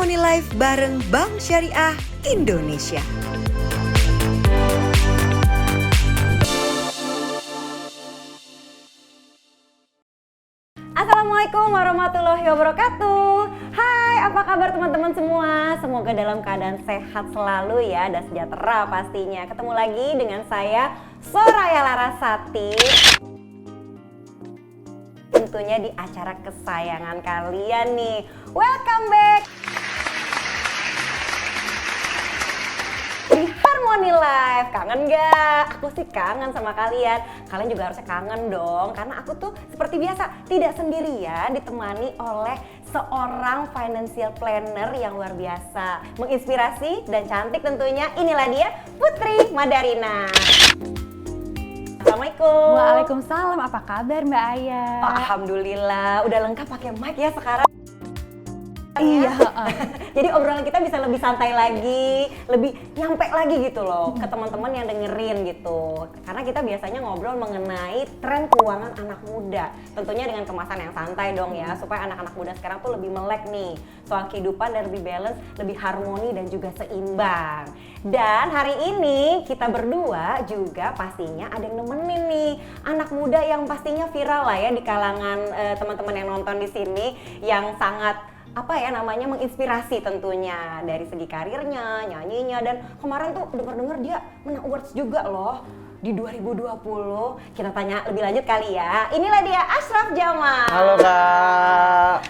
Money Life bareng Bank Syariah Indonesia. Assalamualaikum warahmatullahi wabarakatuh. Hai, apa kabar teman-teman semua? Semoga dalam keadaan sehat selalu ya dan sejahtera pastinya. Ketemu lagi dengan saya Soraya Larasati. Tentunya di acara kesayangan kalian nih. Welcome back di Harmony Life. Kangen gak? Aku sih kangen sama kalian. Kalian juga harusnya kangen dong, karena aku tuh seperti biasa tidak sendirian, ditemani oleh seorang financial planner yang luar biasa, menginspirasi dan cantik tentunya. Inilah dia, Putri Madarina. Assalamualaikum. Waalaikumsalam, apa kabar Mbak Aya? Oh, alhamdulillah, udah lengkap pakai mic ya sekarang. Iya. Jadi obrolan kita bisa lebih santai lagi, lebih nyampe lagi gitu loh ke teman-teman yang dengerin gitu. Karena kita biasanya ngobrol mengenai tren keuangan anak muda. Tentunya dengan kemasan yang santai dong ya, supaya anak-anak muda sekarang tuh lebih melek nih soal kehidupan dan lebih balance, lebih harmoni dan juga seimbang. Dan hari ini kita berdua juga pastinya ada yang nemenin nih anak muda yang pastinya viral lah ya di kalangan teman-teman yang nonton di sini, yang sangat menginspirasi tentunya dari segi karirnya, nyanyinya, dan kemarin tuh denger-denger dia menang awards juga loh di 2020. Kita tanya lebih lanjut kali ya. Inilah dia, Ashraf Jamal. Halo Kak.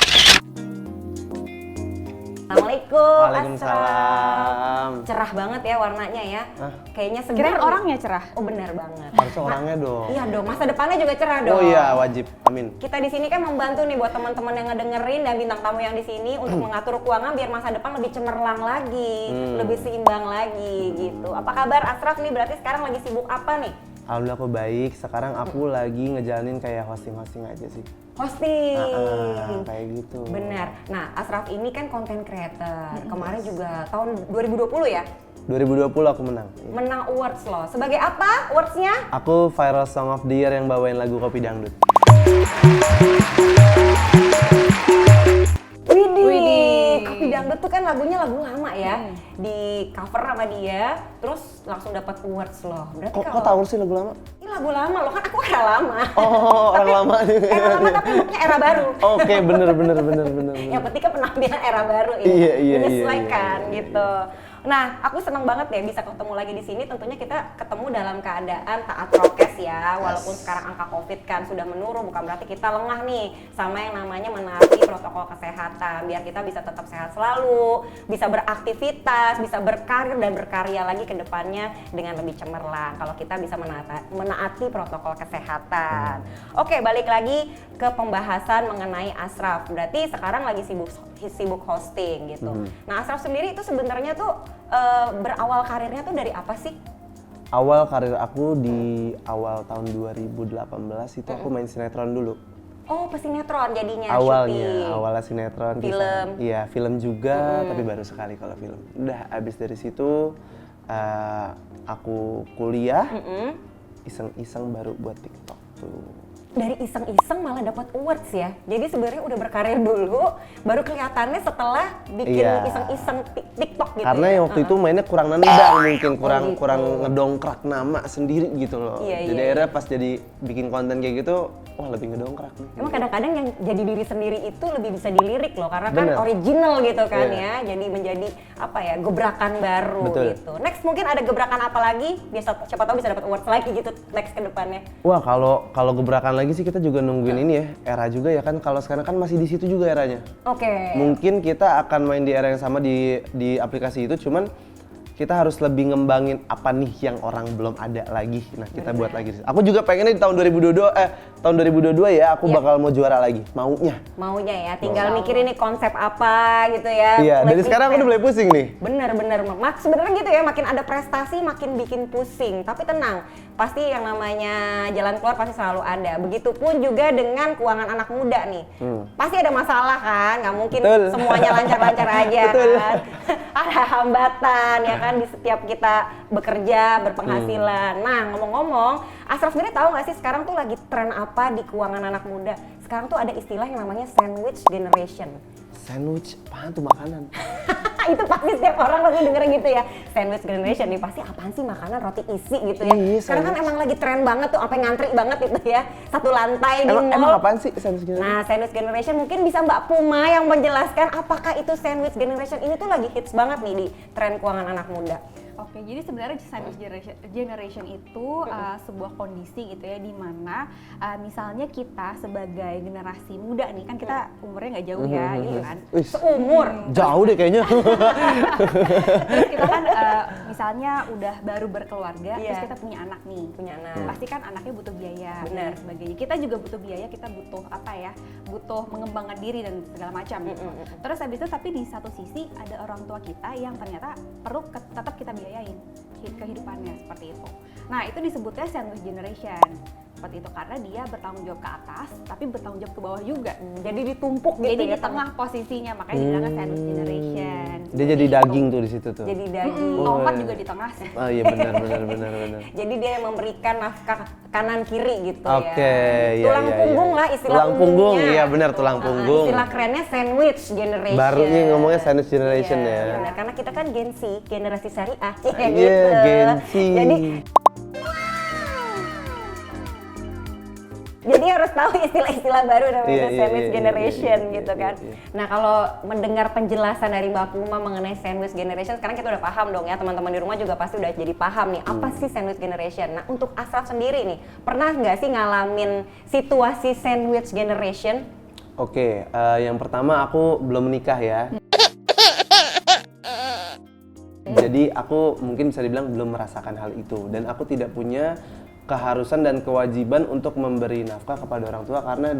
Assalamualaikum. Waalaikumsalam. Cerah banget ya warnanya ya. Hah? Kayaknya segar. Kirain orangnya cerah. Oh benar banget. Harusnya orangnya dong. Iya dong, masa depannya juga cerah dong. Oh iya, wajib. Amin. Kita di sini kan membantu nih buat teman-teman yang ngedengerin dan bintang tamu yang di sini untuk mengatur keuangan biar masa depan lebih cemerlang lagi, lebih seimbang lagi gitu. Apa kabar Ashraf nih? Berarti sekarang lagi sibuk apa nih? Alhamdulillah aku baik. Sekarang aku lagi ngejalanin kayak hosting aja sih. Hosting. Kayak gitu. Benar. Nah, Ashraf ini kan content creator. Kemarin juga tahun 2020 ya? 2020 aku menang. Menang awards loh. Sebagai apa awards-nya? Aku viral song of the year yang bawain lagu Kopi Dangdut. Widih, Kopi Dangdut tuh kan lagunya lagu lama ya. Di cover sama dia, terus langsung dapat awards loh. Berarti Kok tahu sih lagu lama? ini lagu lama loh, kan aku era lama. Oh, orang lama. Era lama tapi looknya era baru. Oke, bener. Yang penting kan penampilan era baru ya. Iya. Menyesuaikan gitu. Nah, aku senang banget ya bisa ketemu lagi di sini. Tentunya kita ketemu dalam keadaan taat prokes ya. Walaupun sekarang angka Covid kan sudah menurun, bukan berarti kita lengah nih sama yang namanya menaati protokol kesehatan. Biar kita bisa tetap sehat selalu, bisa beraktivitas, bisa berkarir dan berkarya lagi ke depannya dengan lebih cemerlang. Kalau kita bisa menaati protokol kesehatan. Oke, balik lagi ke pembahasan mengenai Ashraf. Berarti sekarang lagi sibuk hosting gitu. Nah, Ashraf sendiri itu sebenarnya tuh berawal karirnya tuh dari apa sih? Awal karir aku di awal tahun 2018 itu aku main sinetron dulu. Oh, pesinetron jadinya. Awalnya sinetron. Film. Iya, film juga, tapi baru sekali kalau film. Udah abis dari situ aku kuliah, iseng-iseng baru buat TikTok tuh. Dari iseng-iseng malah dapat awards ya. Jadi sebenarnya udah berkarir dulu, baru kelihatannya setelah bikin iseng-iseng TikTok gitu. Karena ya? yang waktu itu mainnya kurang nendang mungkin, kurang ngedongkrak nama sendiri gitu loh. Iya, jadi iya. akhirnya pas jadi bikin konten kayak gitu, wah lebih ngedongkrak nih. Emang kadang-kadang yang jadi diri sendiri itu lebih bisa dilirik loh, karena kan Bener. original gitu kan Iya. ya. Jadi menjadi gebrakan baru. Betul. Gitu. Next mungkin ada gebrakan apa lagi? Biasa siapa tahu bisa dapat awards lagi gitu next ke depannya. Wah, kalau gebrakan lagi sih kita juga nungguin ini ya, era juga ya kan. Kalau sekarang kan masih di situ juga eranya. Oke. Mungkin kita akan main di era yang sama di aplikasi itu, cuman kita harus lebih ngembangin apa nih yang orang belum ada lagi. Nah, kita buat lagi. Aku juga pengennya di tahun 2022 ya aku bakal mau juara lagi. Maunya Ya, tinggal mikirin nih konsep apa gitu ya. Iya, dari sekarang aku udah mulai pusing nih. Bener. Sebenarnya gitu ya, makin ada prestasi makin bikin pusing. Tapi tenang, pasti yang namanya jalan keluar pasti selalu ada. Begitupun juga dengan keuangan anak muda nih. Pasti ada masalah kan, nggak mungkin semuanya lancar-lancar aja kan. Ada hambatan ya kan di setiap kita bekerja, berpenghasilan. Nah, ngomong-ngomong, Ashraf sendiri tahu nggak sih sekarang tuh lagi tren apa di keuangan anak muda? Sekarang tuh ada istilah yang namanya sandwich generation. sandwich, apaan tuh makanan? Itu pasti setiap orang langsung denger gitu ya, sandwich generation nih pasti apaan sih makanan roti isi gitu ya. Iya, Sekarang kan emang lagi tren banget tuh, sampai ngantri banget itu ya, satu lantai di Emang mall. apaan sih sandwich generation? Nah, sandwich generation mungkin bisa Mbak Puma yang menjelaskan apakah itu sandwich generation ini tuh lagi hits banget nih di tren keuangan anak muda. Oke, jadi sebenarnya sandwich generation itu sebuah kondisi gitu ya, di mana misalnya kita sebagai generasi muda nih, kan kita umurnya nggak jauh ya, gitu kan. Wih, Seumur. jauh deh kayaknya. Terus kita kan misalnya udah baru berkeluarga, Iya. terus kita punya anak nih. Punya anak. Pasti kan anaknya butuh biaya Benar. dan sebagainya. Kita juga butuh biaya, kita butuh apa ya? Butuh mengembangkan diri dan segala macam gitu. Terus habis itu tapi di satu sisi ada orang tua kita yang ternyata perlu tetap kita biayain kehidupannya seperti itu. Nah, itu disebutnya sandwich generation. Seperti itu karena dia bertanggung jawab ke atas tapi bertanggung jawab ke bawah juga. Jadi ditumpuk gitu Jadi ya, di tengah posisinya, makanya dibilangnya sandwich generation. Dia jadi daging tuh di situ tuh. Jadi daging. Tongkat Oh, juga di tengah sih. Oh iya benar. Jadi dia yang memberikan nafkah kanan kiri gitu Oke, ya. iya, Tulang iya, punggung iya. lah istilah Tulang punggung, umumnya. iya benar, tulang punggung. Istilah kerennya sandwich generation. Baru nih ngomongnya sandwich generation Iya, ya. benar. Karena kita kan Gen Z, generasi syariah. Iya, gitu. Gen Z. Jadi harus tahu istilah-istilah baru namanya Iya, sandwich iya, generation iya, gitu kan. iya. Nah, kalau mendengar penjelasan dari Mbak Puma mengenai sandwich generation, sekarang kita udah paham dong ya, teman-teman di rumah juga pasti udah jadi paham nih apa sih sandwich generation. Nah, untuk Asraf sendiri nih, pernah nggak sih ngalamin situasi sandwich generation? Oke, yang pertama aku belum menikah ya. Jadi aku mungkin bisa dibilang belum merasakan hal itu dan aku tidak punya keharusan dan kewajiban untuk memberi nafkah kepada orang tua karena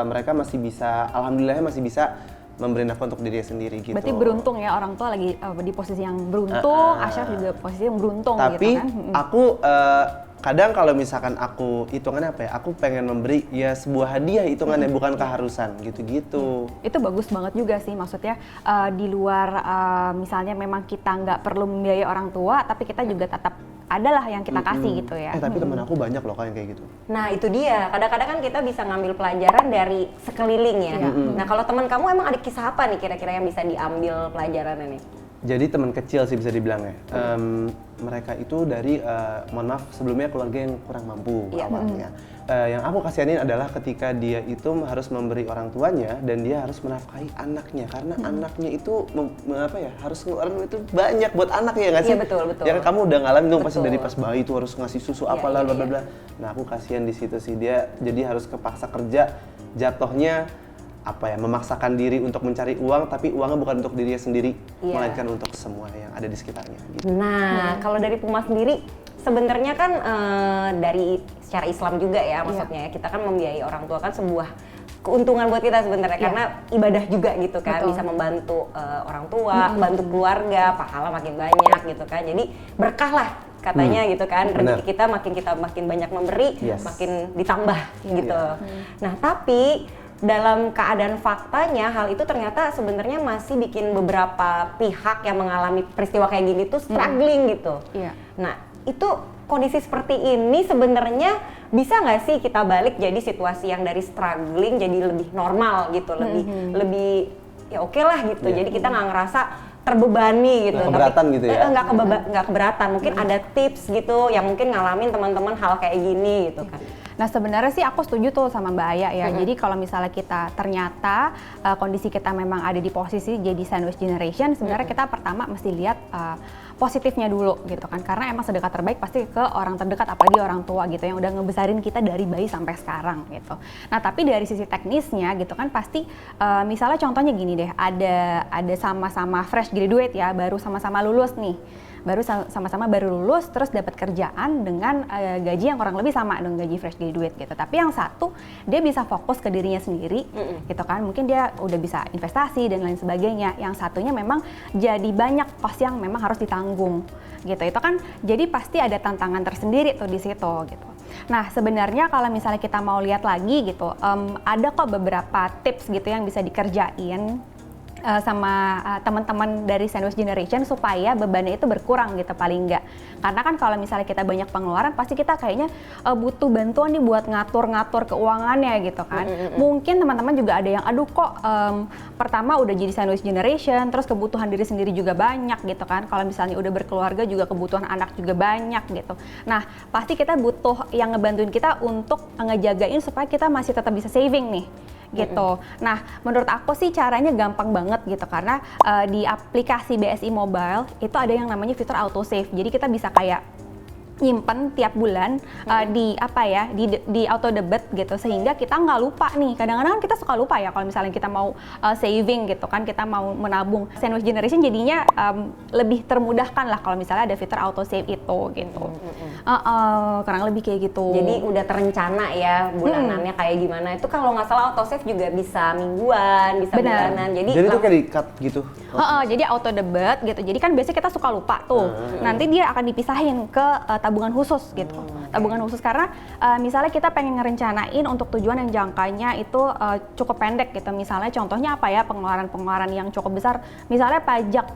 mereka masih bisa, alhamdulillah masih bisa memberi nafkah untuk dirinya sendiri gitu. Berarti beruntung ya, orang tua lagi di posisi yang beruntung, Ashraf juga posisi yang beruntung Tapi gitu kan. aku kadang kalau misalkan aku hitungannya apa ya, aku pengen memberi ya sebuah hadiah hitungannya bukan keharusan gitu-gitu. Itu bagus banget juga sih, maksudnya di luar misalnya memang kita nggak perlu membiayai orang tua, tapi kita juga tetap adalah yang kita kasih gitu ya. Tapi temen aku banyak loh yang kayak gitu. Nah, itu dia. Kadang-kadang kan kita bisa ngambil pelajaran dari sekeliling ya. Nah, kalau teman kamu emang ada kisah apa nih kira-kira yang bisa diambil pelajarannya nih? Jadi teman kecil sih bisa dibilang ya. Mereka itu dari, mohon maaf sebelumnya keluarga yang kurang mampu awalnya. Yang aku kasihanin adalah ketika dia itu harus memberi orang tuanya dan dia harus menafkahi anaknya karena anaknya itu harus ngeluarin itu banyak buat anak ya nggak sih? Iya, betul. Ya kan kamu udah ngalamin dong pasti Betul. dari pas bayi itu harus ngasih susu Iya, apalah iya, bla bla bla. Nah aku kasihan di situ sih, dia jadi harus kepaksa kerja, jatuhnya memaksakan diri untuk mencari uang tapi uangnya bukan untuk dirinya sendiri, melainkan untuk semua yang ada di sekitarnya gitu. Nah, kalau dari Puma sendiri, sebenarnya kan dari secara Islam juga ya, maksudnya kita kan membiayai orang tua kan sebuah keuntungan buat kita sebenarnya karena ibadah juga gitu kan. Betul. Bisa membantu orang tua, bantu keluarga, pahala makin banyak gitu kan. Jadi berkah lah katanya gitu kan. Rezeki kita makin banyak memberi, makin ditambah gitu. Nah, tapi dalam keadaan faktanya hal itu ternyata sebenarnya masih bikin beberapa pihak yang mengalami peristiwa kayak gini tuh struggling gitu. Iya. Nah, itu kondisi seperti ini sebenarnya bisa nggak sih kita balik jadi situasi yang dari struggling jadi lebih normal gitu, lebih ya oke lah gitu. Jadi kita nggak ngerasa terbebani gitu. Nggak keberatan gitu ya? Nggak keberatan. Mungkin ada tips gitu yang mungkin ngalamin teman-teman hal kayak gini gitu kan. Nah sebenarnya sih aku setuju tuh sama Mbak Aya ya. Jadi kalau misalnya kita ternyata kondisi kita memang ada di posisi jadi sandwich generation, sebenarnya kita pertama mesti lihat positifnya dulu gitu kan. Karena emang sedekat terbaik pasti ke orang terdekat, apalagi orang tua gitu yang udah ngebesarin kita dari bayi sampai sekarang gitu. Nah tapi dari sisi teknisnya gitu kan pasti misalnya contohnya gini deh, ada sama-sama fresh graduate ya, baru sama-sama lulus nih. Sama-sama baru lulus terus dapat kerjaan dengan gaji yang kurang lebih sama dengan gaji fresh graduate gitu. Tapi yang satu dia bisa fokus ke dirinya sendiri gitu kan. Mungkin dia udah bisa investasi dan lain sebagainya. Yang satunya memang jadi banyak kos yang memang harus ditanggung gitu. Itu kan jadi pasti ada tantangan tersendiri tuh di situ gitu. Nah sebenarnya kalau misalnya kita mau lihat lagi gitu, ada kok beberapa tips gitu yang bisa dikerjain teman-teman dari Sandwich Generation supaya bebannya itu berkurang gitu paling enggak. Karena kan kalau misalnya kita banyak pengeluaran pasti kita kayaknya butuh bantuan nih buat ngatur-ngatur keuangannya gitu kan. Mungkin teman-teman juga ada yang aduh kok pertama udah jadi Sandwich Generation terus kebutuhan diri sendiri juga banyak gitu kan. Kalau misalnya udah berkeluarga juga kebutuhan anak juga banyak gitu. Nah, pasti kita butuh yang ngebantuin kita untuk ngejagain supaya kita masih tetap bisa saving nih gitu. Nah, menurut aku sih caranya gampang banget gitu karena di aplikasi BSI Mobile itu ada yang namanya fitur auto save. Jadi kita bisa kayak nyimpen tiap bulan di di auto debit gitu sehingga kita nggak lupa nih. Kadang-kadang kita suka lupa ya kalau misalnya kita mau saving gitu kan, kita mau menabung. Sandwich Generation jadinya lebih termudahkan lah kalau misalnya ada fitur auto save itu gitu. Kurang lebih kayak gitu. Jadi udah terencana ya bulanannya kayak gimana. Itu kalau nggak salah auto save juga bisa mingguan, bisa bulanan. Jadi itu kayak di-cut gitu. Jadi auto debit gitu. Jadi kan biasanya kita suka lupa tuh. Nanti dia akan dipisahin ke tabungan khusus gitu. Tabungan khusus karena misalnya kita pengen ngerencanain untuk tujuan yang jangkanya itu cukup pendek gitu. Misalnya contohnya apa ya, pengeluaran-pengeluaran yang cukup besar. Misalnya pajak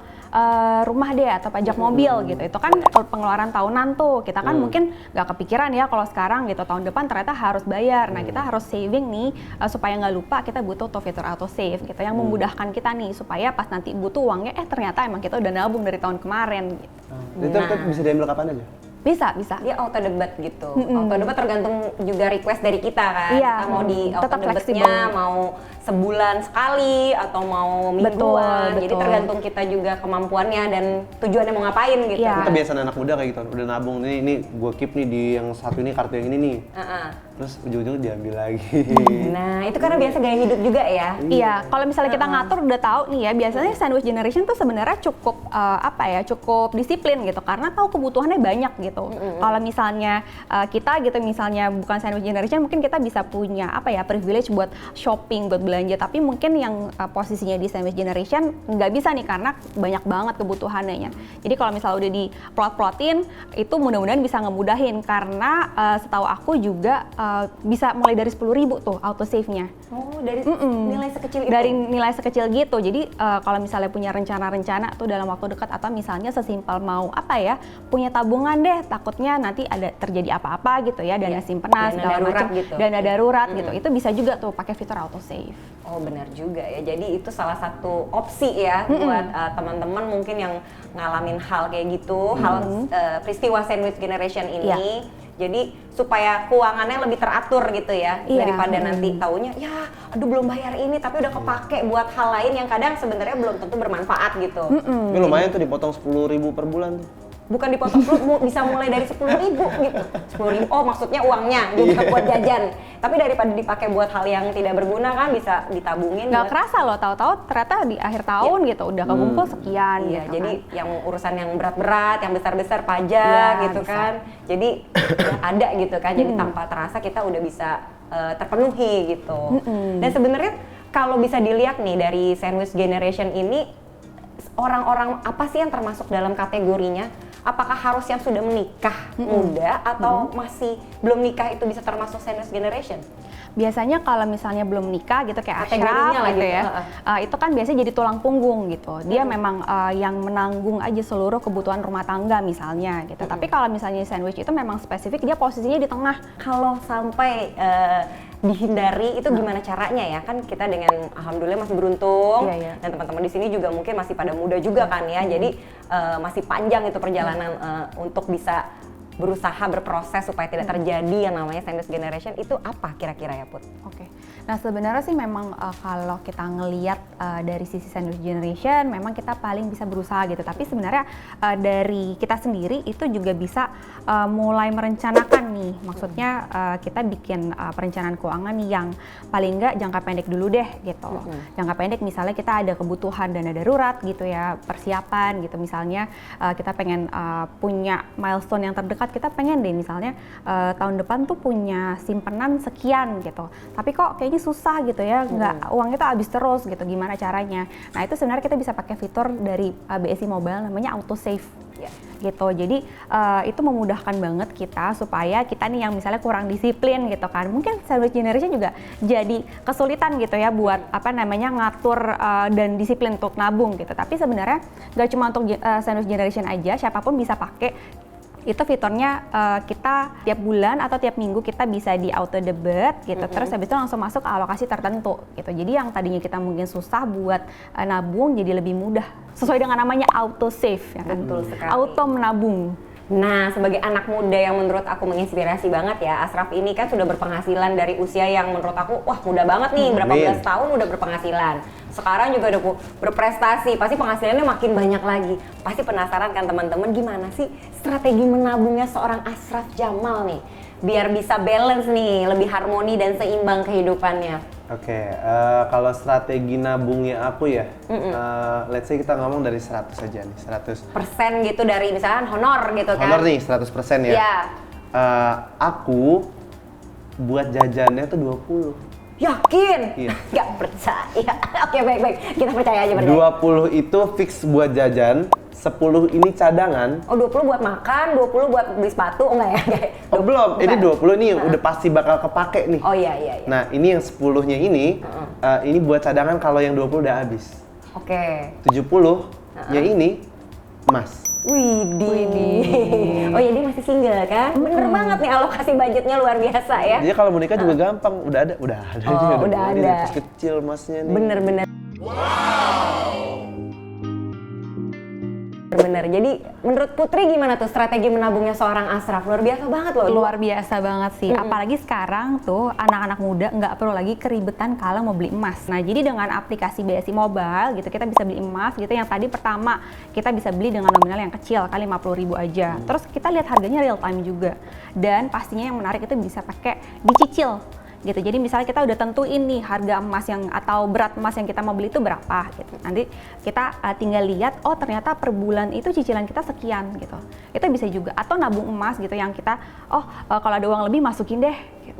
rumah deh atau pajak mobil gitu. Itu kan pengeluaran tahunan tuh. Kita kan mungkin nggak kepikiran ya kalau sekarang gitu, tahun depan ternyata harus bayar. Nah, kita harus saving nih supaya nggak lupa. Kita butuh tuh fitur auto save gitu yang memudahkan kita nih supaya pas nanti butuh uangnya ternyata emang kita udah nabung dari tahun kemarin gitu. Itu bisa diambil kapan aja? Bisa. Dia auto debit gitu. Auto debit tergantung juga request dari kita kan. Iya, Kita mau di auto tetap debitnya fleksibel. mau sebulan sekali atau mau mingguan. Jadi Betul. tergantung kita juga kemampuannya dan tujuannya mau ngapain gitu. Iya. Kita biasa anak muda kayak gitu, udah nabung ini gue keep nih di yang satu ini, kartu yang ini nih. Terus ujung-ujungnya diambil lagi. Nah, itu karena biasa gaya hidup juga ya. Iya, kalau misalnya kita ngatur udah tahu nih ya, biasanya Sandwich Generation tuh sebenarnya cukup cukup disiplin gitu karena tahu kebutuhannya banyak gitu. Kalau misalnya kita gitu misalnya bukan Sandwich Generation, mungkin kita bisa punya privilege buat shopping, buat belanja, tapi mungkin yang posisinya di Sandwich Generation nggak bisa nih karena banyak banget kebutuhannya. Jadi kalau misalnya udah diplot-plotin itu mudah-mudahan bisa ngemudahin karena setahu aku juga bisa mulai dari 10.000 tuh auto save-nya. Oh, dari nilai sekecil itu? Dari nilai sekecil gitu. Jadi kalau misalnya punya rencana-rencana tuh dalam waktu dekat atau misalnya sesimpel mau punya tabungan deh, takutnya nanti ada terjadi apa-apa gitu ya, dana simpenan segala macam, gitu. dana darurat gitu. Itu bisa juga tuh pakai fitur auto save. Oh, benar juga ya. Jadi itu salah satu opsi ya buat teman-teman mungkin yang ngalamin hal kayak gitu, peristiwa Sandwich Generation ini. Iya. Jadi supaya keuangannya lebih teratur gitu ya, Iya. daripada nanti taunya ya aduh belum bayar ini tapi udah kepake buat hal lain yang kadang sebenarnya belum tentu bermanfaat gitu. Ini lumayan tuh dipotong 10.000 per bulan tuh. Bukan dipotong bisa mulai dari 10.000 gitu. 10.000, oh maksudnya uangnya juga buat jajan. Tapi daripada dipakai buat hal yang tidak berguna kan bisa ditabungin. Nggak kerasa loh, tahu-tahu ternyata di akhir tahun gitu udah kekumpul sekian. Iya, gitu jadi kan. yang urusan yang berat-berat, yang besar-besar pajak gitu bisa. kan. Jadi udah ada gitu kan. Jadi tanpa terasa kita udah bisa terpenuhi gitu. Dan sebenarnya kalau bisa dilihat nih dari Sandwich Generation ini, orang-orang apa sih yang termasuk dalam kategorinya? Apakah harus yang sudah menikah muda atau masih belum nikah itu bisa termasuk Sandwich Generation? Biasanya kalau misalnya belum nikah gitu kayak Kategorinya Ashraf lah gitu gitu, ya, itu kan biasanya jadi tulang punggung gitu. Dia memang yang menanggung aja seluruh kebutuhan rumah tangga misalnya gitu. Tapi kalau misalnya Sandwich itu memang spesifik, dia posisinya di tengah. Kalau sampai dihindari itu gimana caranya ya? Kan kita dengan alhamdulillah masih beruntung dan teman-teman di sini juga mungkin masih pada muda juga kan ya. Jadi masih panjang itu perjalanan untuk bisa berusaha berproses supaya tidak terjadi yang namanya Sandwich Generation. Itu apa kira-kira ya Put? Oke. Nah sebenarnya sih memang kalau kita ngelihat dari sisi Sandwich Generation memang kita paling bisa berusaha gitu. Tapi sebenarnya dari kita sendiri itu juga bisa mulai merencanakan nih. Maksudnya kita bikin perencanaan keuangan yang paling enggak jangka pendek dulu deh gitu. Jangka pendek misalnya kita ada kebutuhan dana darurat gitu ya, persiapan gitu. Misalnya kita pengen punya milestone yang terdekat, kita pengen deh misalnya tahun depan tuh punya simpenan sekian gitu. Tapi kok kayaknya susah gitu ya, nggak uangnya tuh habis terus gitu, gimana caranya? Nah itu sebenarnya kita bisa pakai fitur dari BSI Mobile namanya auto save Ya. Gitu. Jadi itu memudahkan banget kita supaya kita nih yang misalnya kurang disiplin gitu kan. Mungkin sandwich generation juga jadi kesulitan gitu ya buat ngatur dan disiplin untuk nabung gitu. Tapi sebenarnya nggak cuma untuk sandwich generation aja, siapapun bisa pakai. Itu fiturnya kita tiap bulan atau tiap minggu kita bisa di auto debit gitu, terus habis itu langsung masuk ke alokasi tertentu gitu. Jadi yang tadinya kita mungkin susah buat nabung jadi lebih mudah sesuai dengan namanya auto save ya kan? Betul sekali. Auto menabung. Nah, sebagai anak muda yang menurut aku menginspirasi banget ya, Ashraf ini kan sudah berpenghasilan dari usia yang menurut aku, wah muda banget nih, berapa belas tahun udah berpenghasilan. Sekarang juga udah berprestasi, pasti penghasilannya makin banyak lagi. Pasti penasaran kan teman-teman, gimana sih strategi menabungnya seorang Ashraf Jamal nih? Biar bisa balance nih, lebih harmoni dan seimbang kehidupannya. Oke, kalau strategi nabungnya aku ya, let's say kita ngomong dari 100 aja nih, 100 persen gitu dari misalkan honor gitu kan? honor nih 100% ya. Iya. Aku buat jajannya tuh 20. Yakin? Iya. Gak percaya. Oke, baik-baik. Kita percaya aja percaya. 20 itu fix buat jajan, 10 ini cadangan. Oh, 20 buat makan, 20 buat beli sepatu, enggak ya? Oh belum, ini 20 nih udah pasti bakal kepake nih. Oh iya. Nah ini yang 10-nya ini buat cadangan kalau yang 20 udah habis. Oke. 70-nya ini emas. Widih. Oh ya, dia masih single kan? Bener banget nih, alokasi budgetnya luar biasa ya. Jadi kalau mau nikah juga gampang, udah ada. Oh, udah Ini ada. pas kecil emasnya nih. Bener. Bener. Jadi menurut Putri gimana tuh strategi menabungnya seorang Ashraf? Luar biasa banget loh. Luar biasa banget sih. Apalagi sekarang tuh anak-anak muda nggak perlu lagi keribetan kalau mau beli emas. Nah jadi dengan aplikasi BSI Mobile gitu kita bisa beli emas gitu. Yang tadi pertama kita bisa beli dengan nominal yang kecil kali 50.000 aja. Terus kita lihat harganya real time juga. Dan pastinya yang menarik itu bisa pakai dicicil gitu. Jadi misalnya kita udah tentuin nih harga emas yang atau berat emas yang kita mau beli itu berapa gitu. Nanti kita tinggal lihat, oh ternyata per bulan itu cicilan kita sekian gitu. Itu bisa juga, atau nabung emas gitu yang kita kalau ada uang lebih masukin deh gitu.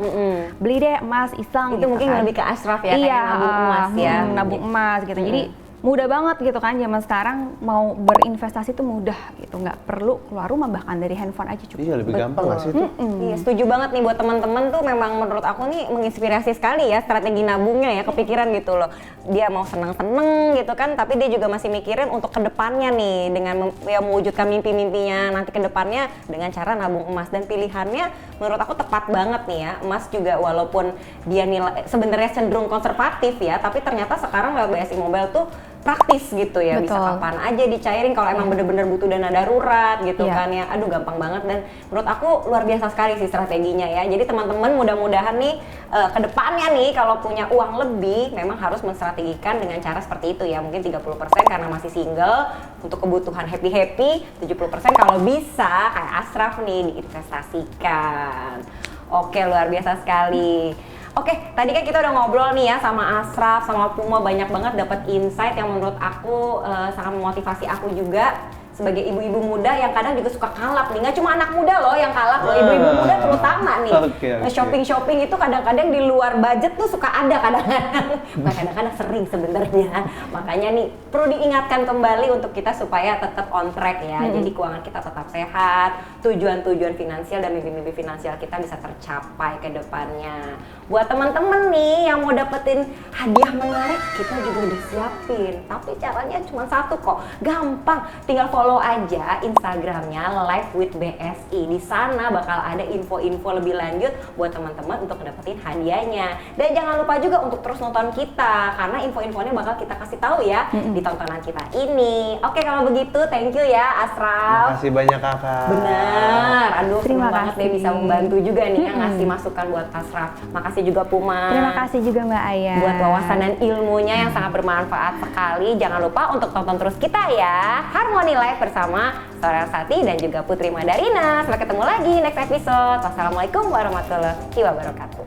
Beli deh emas iseng Itu gitu mungkin kan. lebih ke Ashraf ya, Iya, kayak nabung emas ya. nabung emas gitu. Jadi mudah banget gitu kan, zaman sekarang mau berinvestasi tuh mudah gitu, nggak perlu keluar rumah, bahkan dari handphone aja cukup. Iya lebih gampang nggak sih itu? Iya, setuju banget nih buat teman-teman tuh, memang menurut aku nih menginspirasi sekali ya strategi nabungnya ya, kepikiran gitu loh. Dia mau seneng-seneng gitu kan, tapi dia juga masih mikirin untuk kedepannya nih, dengan mewujudkan mimpi-mimpinya nanti kedepannya dengan cara nabung emas. Dan pilihannya menurut aku tepat banget nih ya. Emas juga walaupun dia nilai sebenarnya cenderung konservatif ya, tapi ternyata sekarang lewat BSI Mobile tuh praktis gitu ya. Betul. Bisa kapan aja dicairin kalau emang bener-bener butuh dana darurat gitu kan ya. Aduh gampang banget, dan menurut aku luar biasa sekali sih strateginya ya. Jadi teman-teman mudah-mudahan nih kedepannya nih kalau punya uang lebih memang harus menstrategikan dengan cara seperti itu ya. Mungkin 30% karena masih single untuk kebutuhan happy-happy, 70% kalau bisa kayak Ashraf nih diinvestasikan. Oke, luar biasa sekali. Oke, tadi kan kita udah ngobrol nih ya sama Ashraf, sama Puma, banyak banget dapat insight yang menurut aku sangat memotivasi aku juga sebagai ibu-ibu muda yang kadang juga suka kalap nih. Nggak cuma anak muda loh yang kalap, loh, ibu-ibu muda terutama nih. Shopping-shopping itu kadang-kadang di luar budget tuh suka ada kadang-kadang. Kadang-kadang sering sebenarnya. Makanya nih perlu diingatkan kembali untuk kita supaya tetap on track ya. Jadi keuangan kita tetap sehat, tujuan-tujuan finansial dan mimpi-mimpi finansial kita bisa tercapai ke depannya. Buat teman-teman nih yang mau dapetin hadiah menarik, kita juga udah siapin. Tapi caranya cuma satu kok, gampang. Tinggal follow aja Instagramnya Live with BSI. Di sana bakal ada info-info lebih lanjut buat teman-teman untuk dapetin hadiahnya. Dan jangan lupa juga untuk terus nonton kita, karena info-infonya bakal kita kasih tahu ya di tontonan kita ini. Oke, kalau begitu thank you ya Ashraf. Makasih banyak kakak. Bener, aduh Terima seneng banget kasih. deh bisa membantu juga nih yang ngasih masukan buat Ashraf. Makasih juga Puma. Terima kasih juga Mbak Aya. Buat wawasan dan ilmunya yang sangat bermanfaat sekali. Jangan lupa untuk tonton terus kita ya, Harmoni Live bersama Sorel Sati dan juga Putri Madarina. Sampai ketemu lagi next episode. Wassalamualaikum warahmatullahi wabarakatuh.